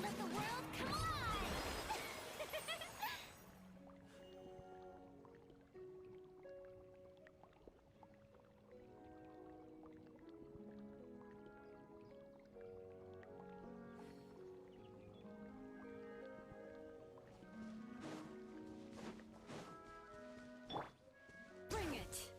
Let the world collide! Bring it!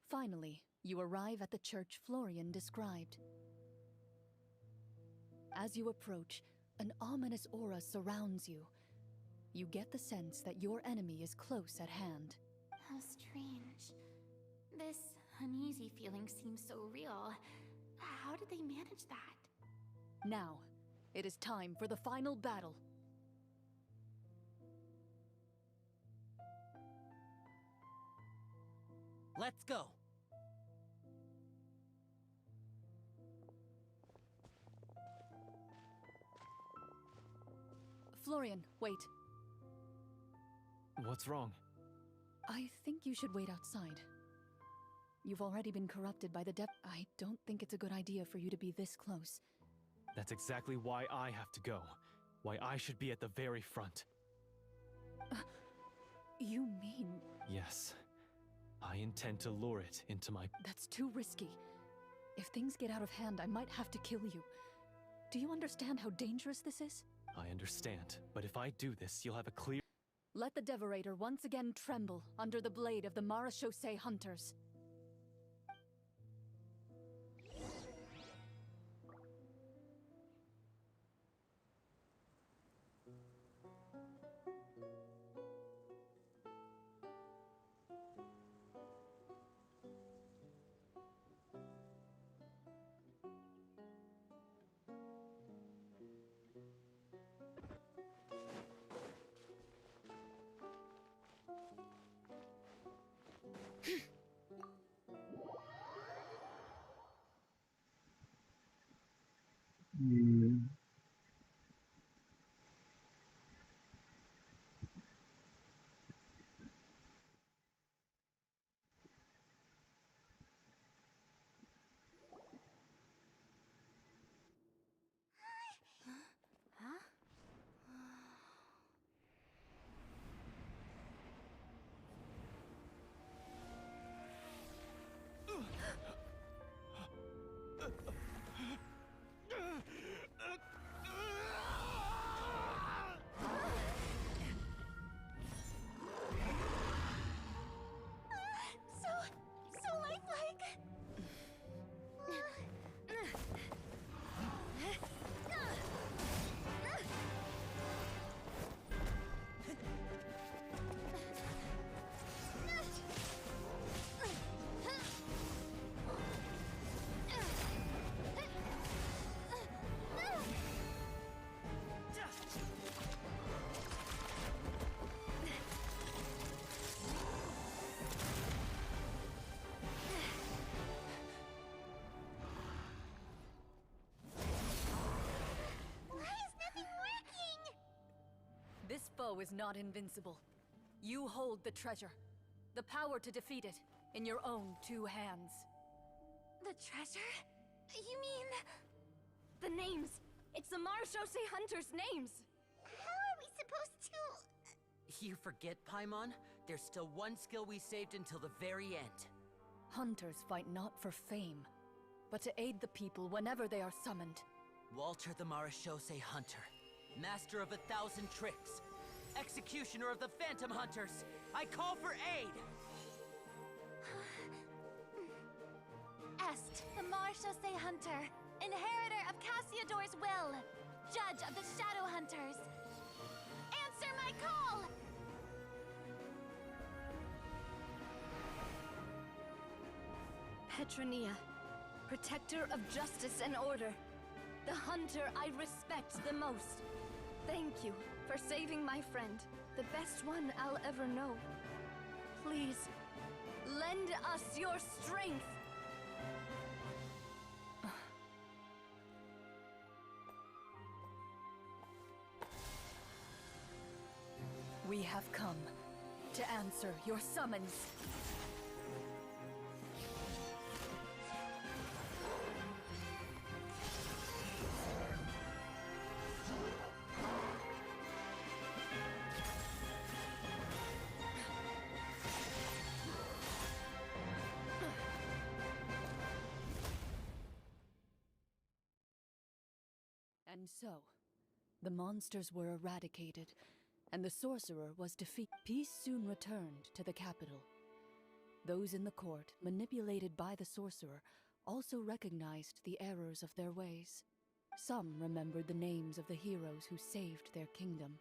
Finally, you arrive at the church Florian described. As you approach, an ominous aura surrounds you. You get the sense that your enemy is close at hand. How strange. This uneasy feeling seems so real. How did they manage that? Now, it is time for the final battle. Let's go! Florian, wait. What's wrong? I think you should wait outside. You've already been corrupted by the I don't think it's a good idea for you to be this close. That's exactly why I have to go. Why I should be at the very front. You mean... Yes. I intend to lure it into my... That's too risky. If things get out of hand, I might have to kill you. Do you understand how dangerous this is? I understand, but if I do this, you'll have a clear... Let the Devorator once again tremble under the blade of the Marechaussee hunters. foe is not invincible. You hold the treasure. The power to defeat it in your own 2 hands. The treasure? You mean... the names. It's the Marechaussee Hunters' names. How are we supposed to... You forget, Paimon? There's still one skill we saved until the very end. Hunters fight not for fame, but to aid the people whenever they are summoned. Walter the Marechaussee Hunter, master of 1,000 tricks, executioner of the Phantom Hunters, I call for aid! Est, the Marechaussee Hunter, inheritor of Cassiodor's will, judge of the Shadow Hunters. Answer my call! Petronia, protector of justice and order. The hunter I respect the most. Thank you for saving my friend, the best one I'll ever know. Please, lend us your strength! We have come to answer your summons. And so, the monsters were eradicated, and the sorcerer was defeated. Peace soon returned to the capital. Those in the court, manipulated by the sorcerer, also recognized the errors of their ways. Some remembered the names of the heroes who saved their kingdom,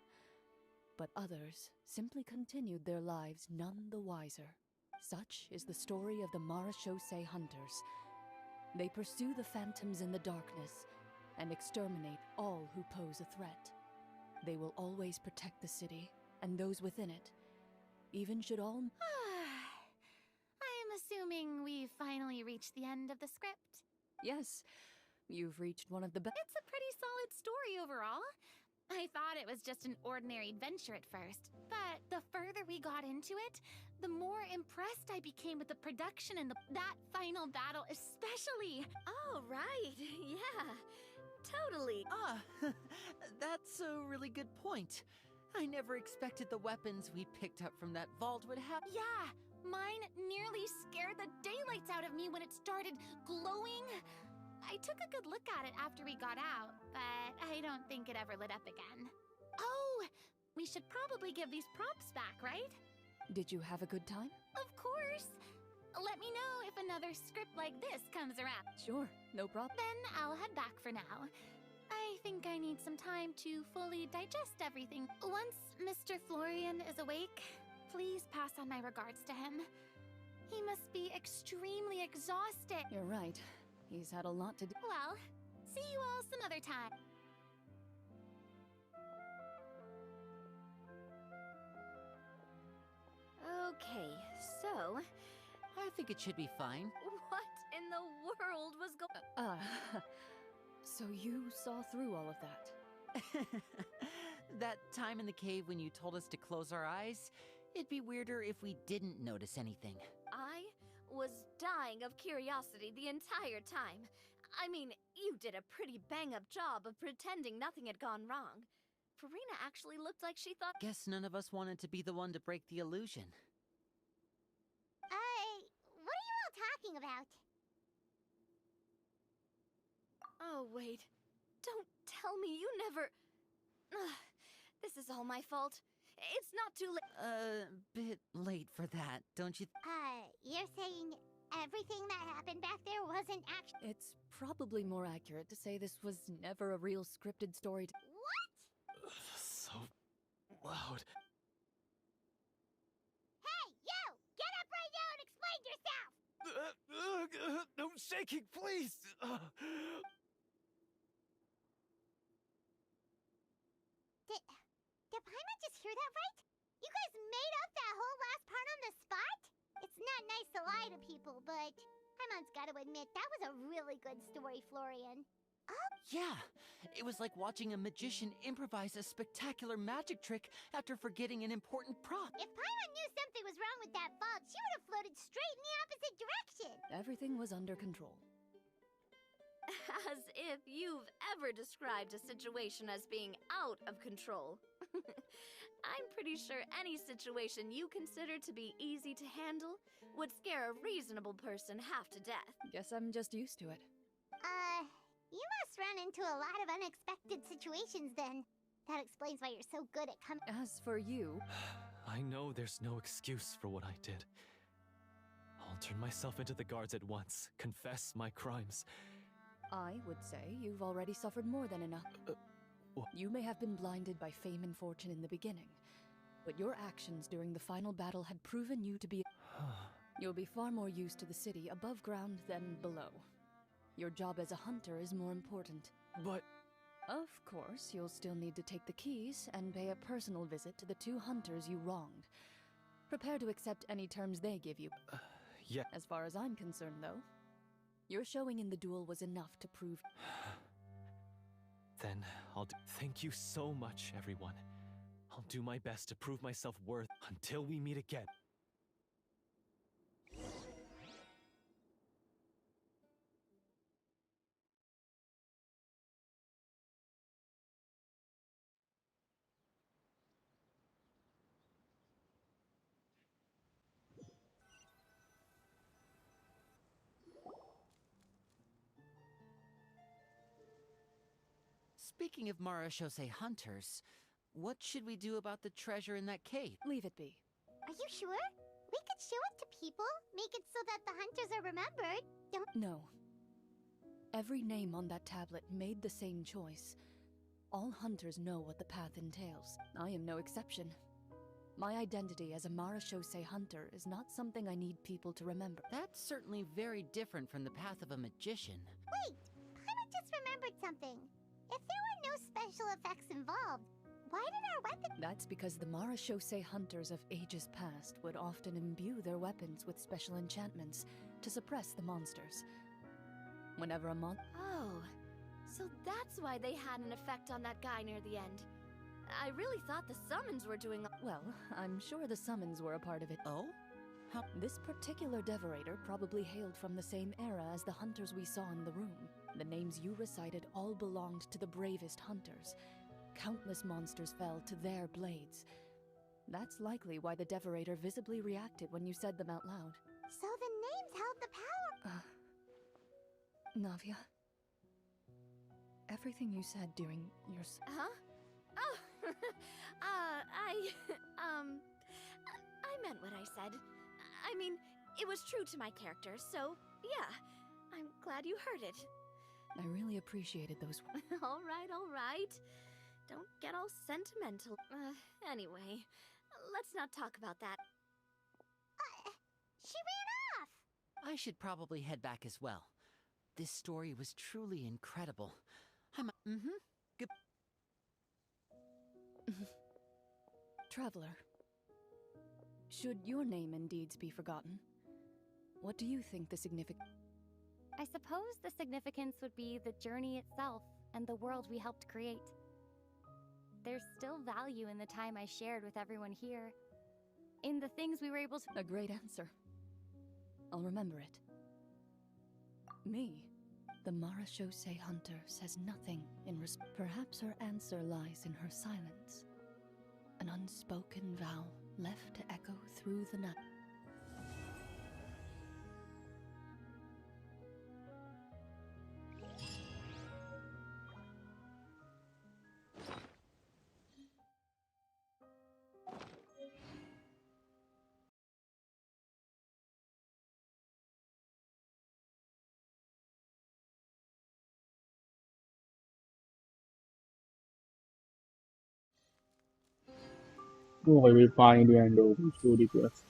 but others simply continued their lives none the wiser. Such is the story of the Marechaussee Hunters. They pursue the phantoms in the darkness and exterminate all who pose a threat. They will always protect the city and those within it, even should all... I'm assuming we've finally reached the end of the script. Yes, you've reached one of the best... It's a pretty solid story overall. I thought it was just an ordinary adventure at first, but the further we got into it, the more impressed I became with the production and that final battle especially. Oh, right. Yeah, totally. That's a really good point. I never expected the weapons we picked up from that vault would have... Yeah, mine nearly scared the daylights out of me when it started glowing. I took a good look at it after we got out, but I don't think it ever lit up again. Oh, we should probably give these props back, right? Did you have a good time? Of course. Let me know if another script like this comes around. Sure, no problem. Then I'll head back for now. I think I need some time to fully digest everything. Once Mr. Florian is awake, please pass on my regards to him. He must be extremely exhausted. You're right. He's had a lot to do. Well, see you all some other time. Okay, so... I think it should be fine. what in the world was going... So you saw through all of that? That time in the cave when you told us to close our eyes, it'd be weirder if we didn't notice anything. I was dying of curiosity the entire time. I mean, you did a pretty bang-up job of pretending nothing had gone wrong. Farina actually looked like she thought... Guess none of us wanted to be the one to break the illusion. What are you all talking about? Oh, wait. Don't tell me you never... Ugh, this is all my fault. It's not too late. Bit late for that, don't you? You're saying everything that happened back there wasn't actually... It's probably more accurate to say this was never a real scripted story. What? So loud. Hey, you! Get up right now and explain yourself! No shaking, please! Did Paimon just hear that right? You guys made up that whole last part on the spot? It's not nice to lie to people, but Paimon's gotta admit, that was a really good story, Florian. Oh, Yeah, it was like watching a magician improvise a spectacular magic trick after forgetting an important prop. If Pyra knew something was wrong with that vault, she would have floated straight in the opposite direction. Everything was under control. As if you've ever described a situation as being out of control. I'm pretty sure any situation you consider to be easy to handle would scare a reasonable person half to death. Guess I'm just used to it. You must run into a lot of unexpected situations then. That explains why you're so good at coming. As for you... I know there's no excuse for what I did. I'll turn myself into the guards at once, confess my crimes. I would say you've already suffered more than enough. You may have been blinded by fame and fortune in the beginning, but your actions during the final battle had proven you to be... You'll be far more used to the city above ground than below. Your job as a hunter is more important. But... Of course, you'll still need to take the keys and pay a personal visit to the 2 hunters you wronged. Prepare to accept any terms they give you. Yeah. As far as I'm concerned, though, your showing in the duel was enough to prove... Then I'll do... Thank you so much, everyone. I'll do my best to prove myself worth until we meet again. Speaking of Marashose hunters, what should we do about the treasure in that cave? Leave it be. Are you sure? We could show it to people, make it so that the hunters are remembered. Don't... No. Every name on that tablet made the same choice. All hunters know what the path entails. I am no exception. My identity as a Marashose hunter is not something I need people to remember. That's certainly very different from the path of a magician. Wait! Pyra just remembered something. If there were no special effects involved, why did our weapon... That's because the Marashose hunters of ages past would often imbue their weapons with special enchantments to suppress the monsters. Whenever a Oh, so that's why they had an effect on that guy near the end. I really thought the summons were doing... Well, I'm sure the summons were a part of it. Oh? How... This particular devorator probably hailed from the same era as the hunters we saw in the room. The names you recited all belonged to the bravest hunters. Countless monsters fell to their blades. That's likely why the devorator visibly reacted when you said them out loud. So the names held the power... Navia, everything you said during your... Huh? Oh, I meant what I said. I mean, it was true to my character, so yeah, I'm glad you heard it. I really appreciated those... All right. Don't get all sentimental. Anyway, let's not talk about that. She ran off! I should probably head back as well. This story was truly incredible. Good... Traveler, should your name and deeds be forgotten, what do you think the significance... I suppose the significance would be the journey itself and the world we helped create. There's still value in the time I shared with everyone here. In the things we were able to... A great answer. I'll remember it. Me, the Marashose hunter, says nothing in response. Perhaps her answer lies in her silence. An unspoken vow left to echo through the night. Oh, I will find you and story quest.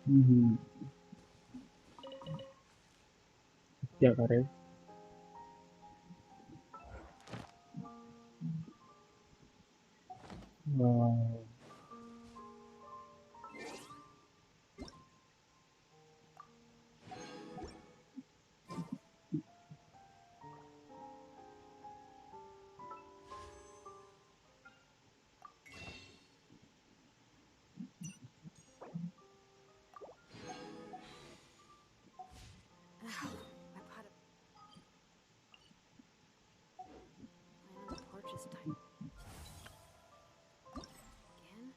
हम्म, क्या करें? Uh, this time. Again.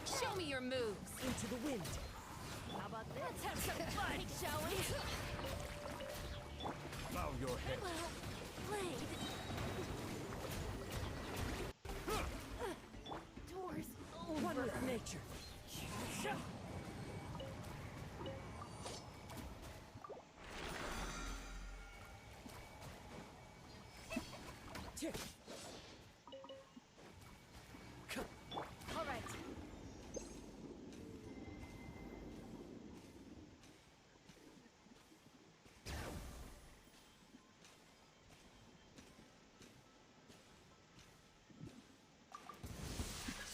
Show me your moves. Into the wind. How about this? Let's have some fun, shall we? Bow your head. Well played. Doors over. One with nature. All right.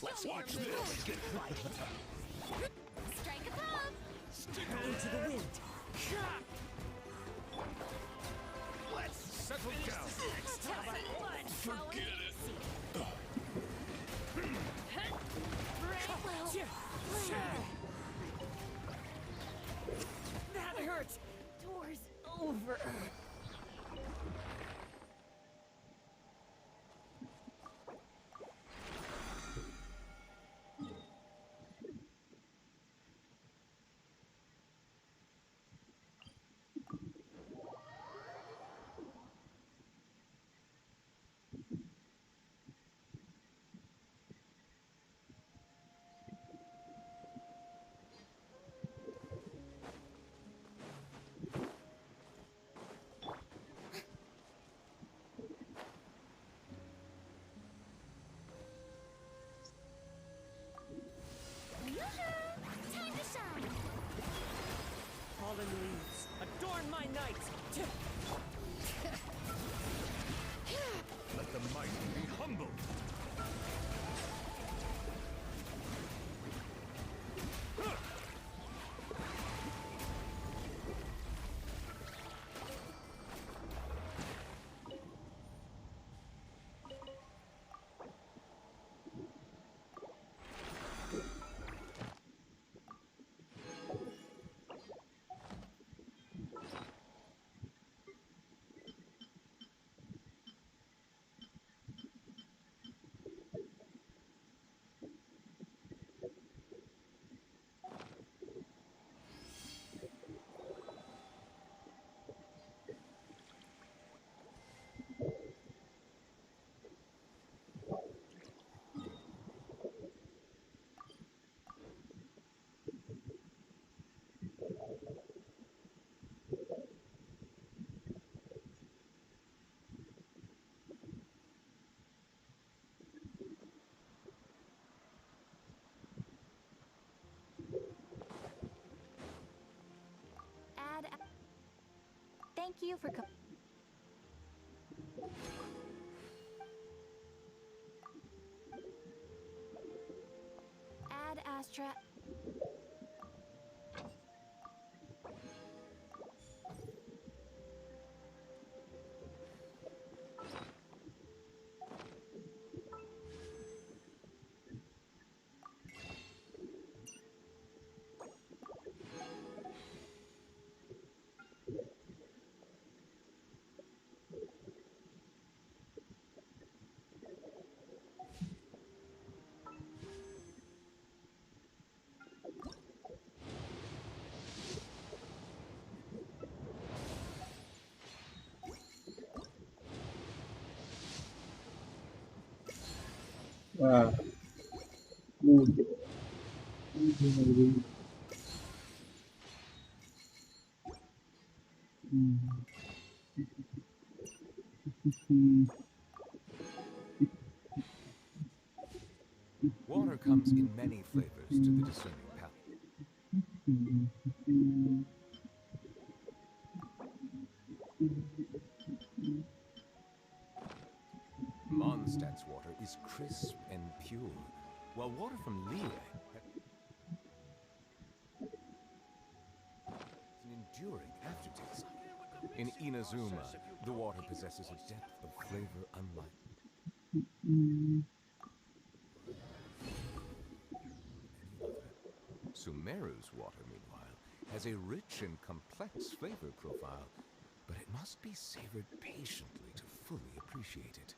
Let's watch this get right. Strike a pose. Into the wind. Let's settle down. Let's have some fun, shall we? Forget it. Well played. That hurt. Doors over. Time to shine. Fallen leaves. Adorn my night. Let the mighty be humbled. Thank you for Ad Astra. Wow. Good. Good. Water comes in many flavors to the discerning palate. Mondstadt's water is crisp and pure, while water from Liyue has an enduring aftertaste. In Inazuma, the water possesses a depth of flavor unlike any other. Sumeru's water, meanwhile, has a rich and complex flavor profile, but it must be savored patiently to fully appreciate it.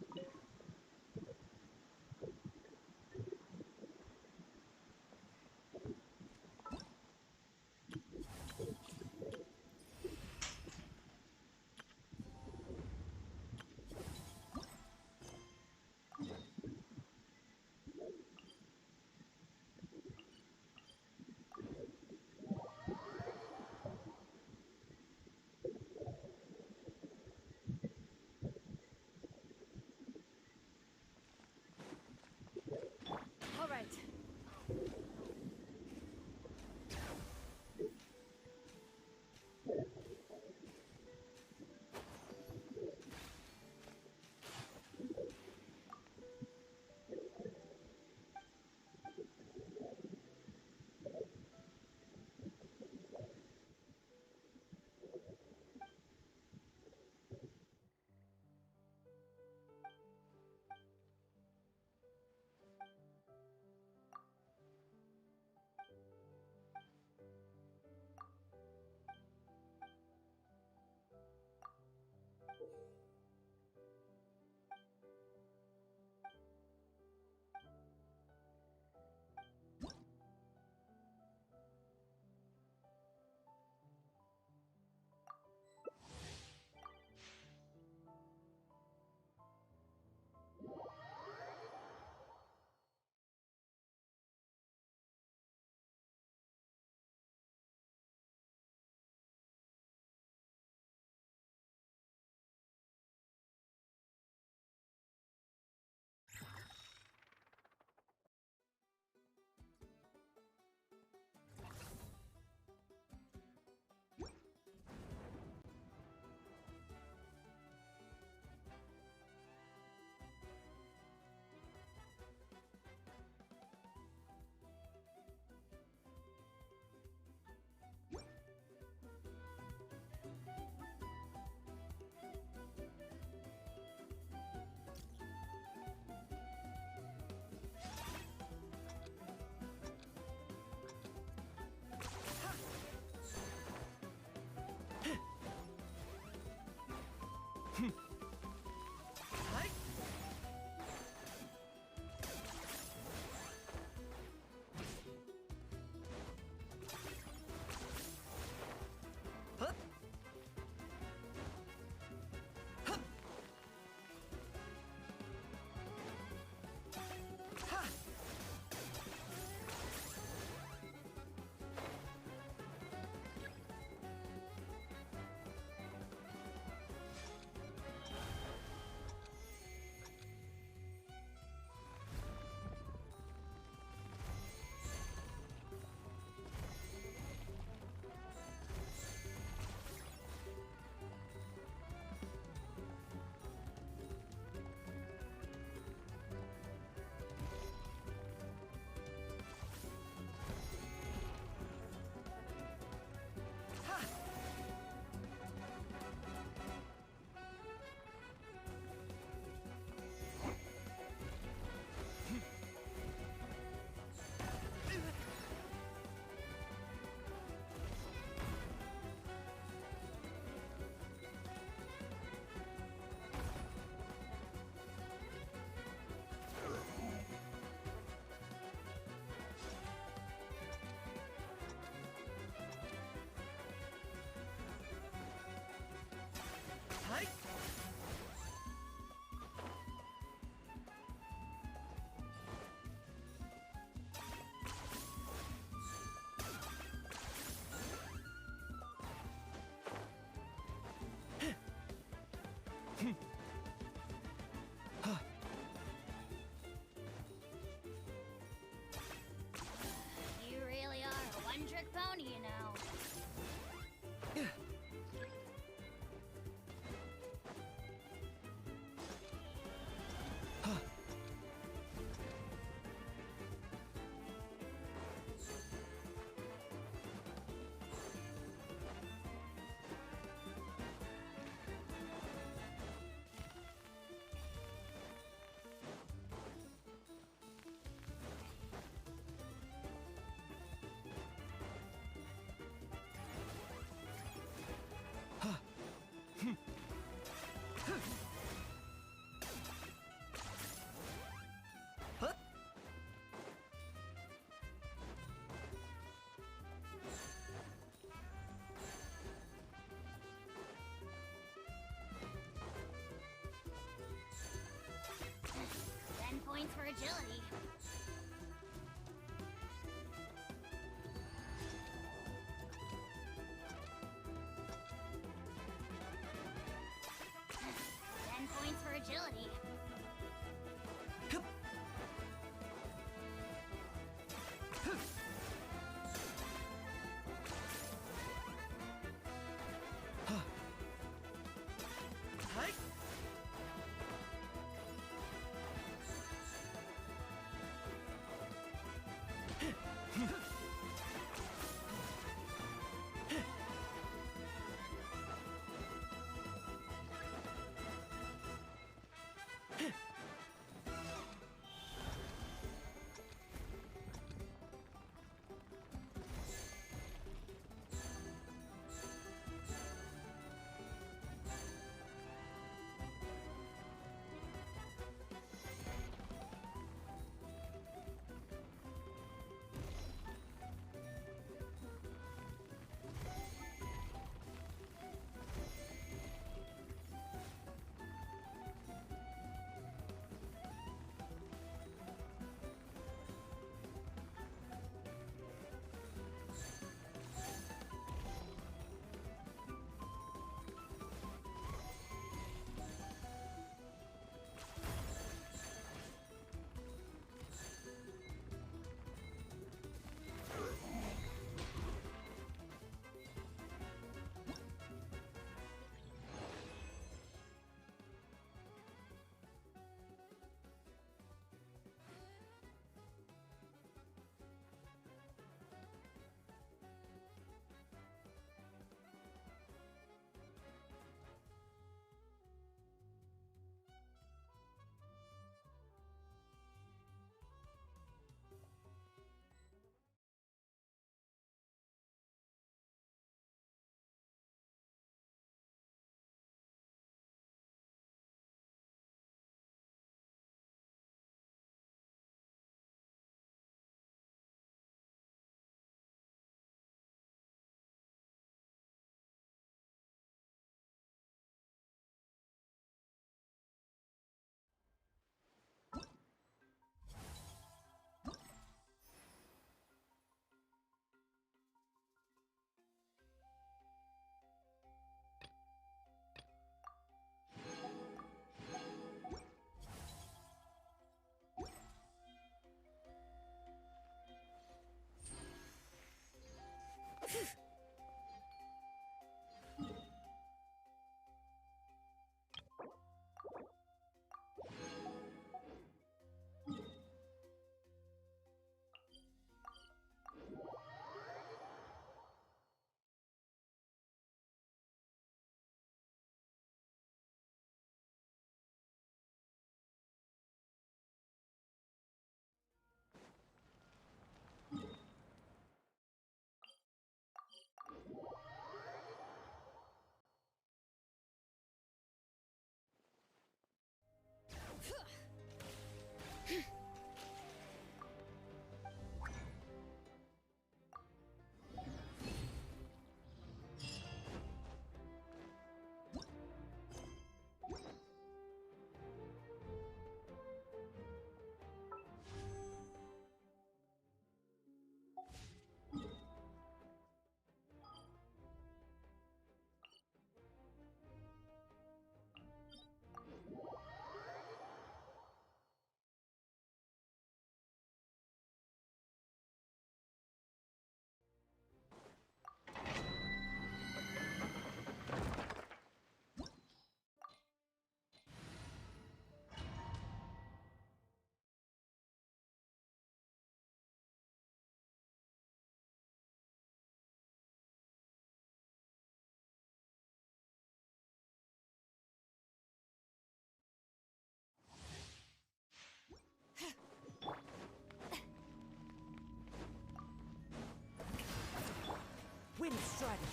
Strider.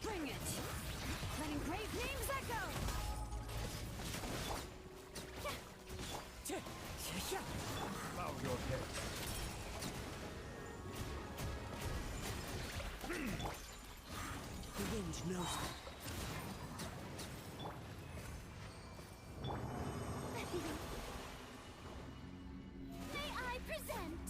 Bring it! Letting great names echo! Bow your head. The wind knows me. May I present?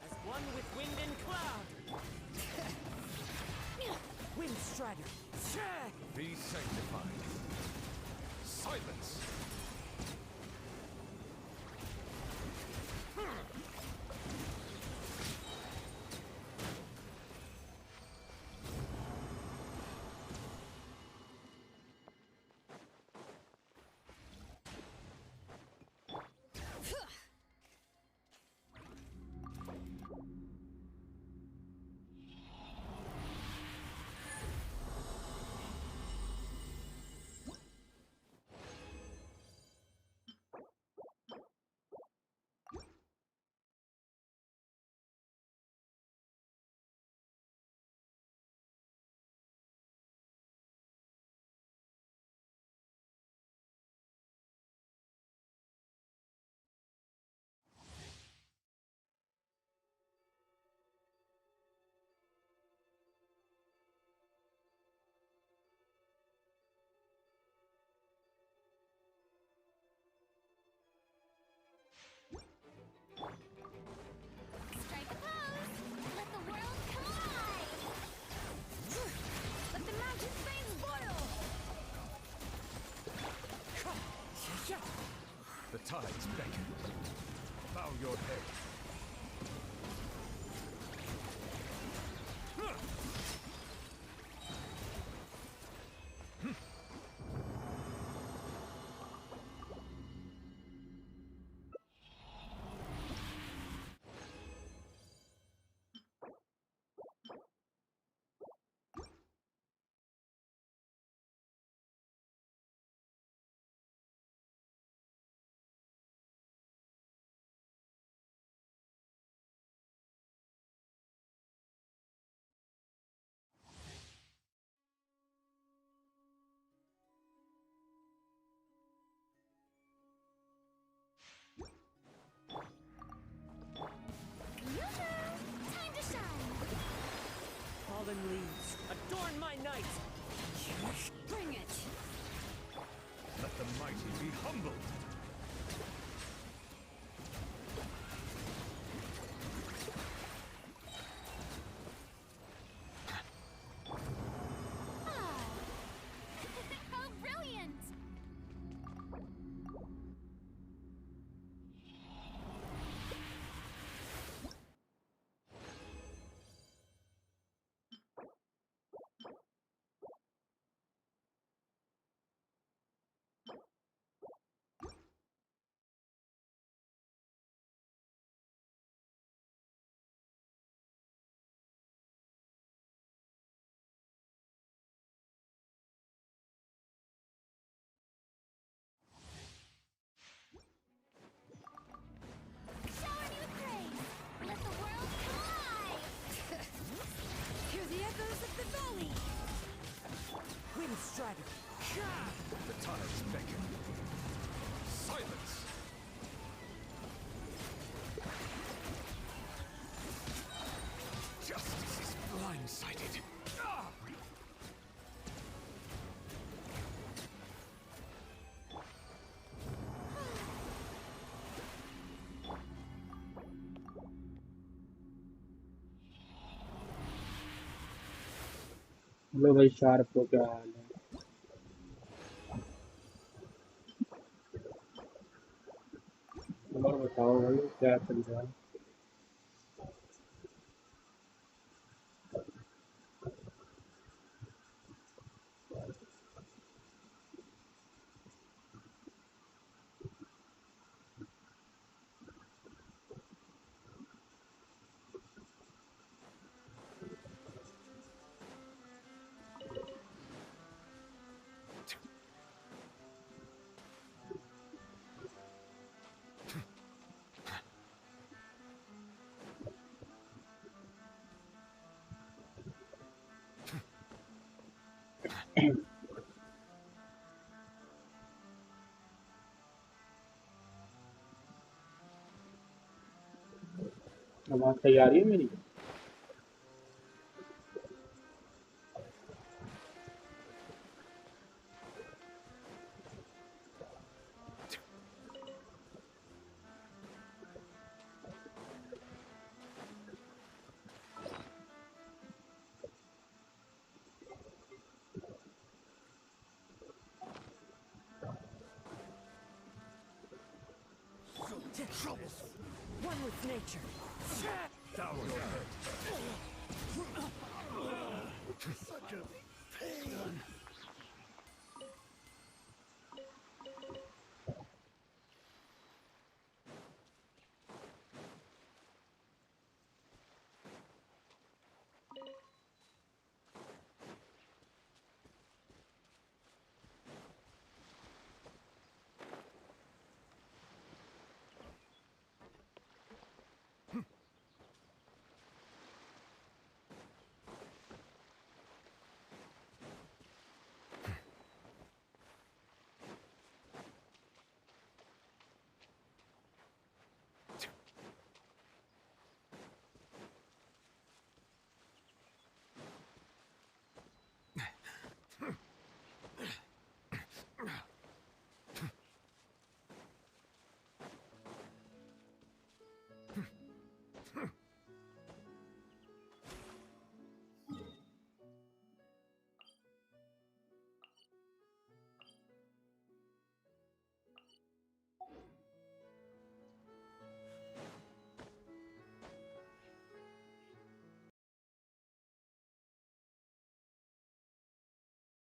As one with wind and cloud. Wind Strider. Be sanctified. Silence! Strike a pose! Let the world collide! Let the magic veins boil! The tides beckon. Bow your head. Time to shine! Fallen leaves, adorn my night! Bring it! Let the mighty be humbled. How brilliant! Shower me with praise! Let the world collide! Hear the echoes of the valley! Wind Strider. The tides beckon. Silence! Justice is blindsided. Hello भाई sharp को क्या हाल है? और बताओ भाई क्या चल रहा है? आवाज सही आ रही है मेरी? One with nature.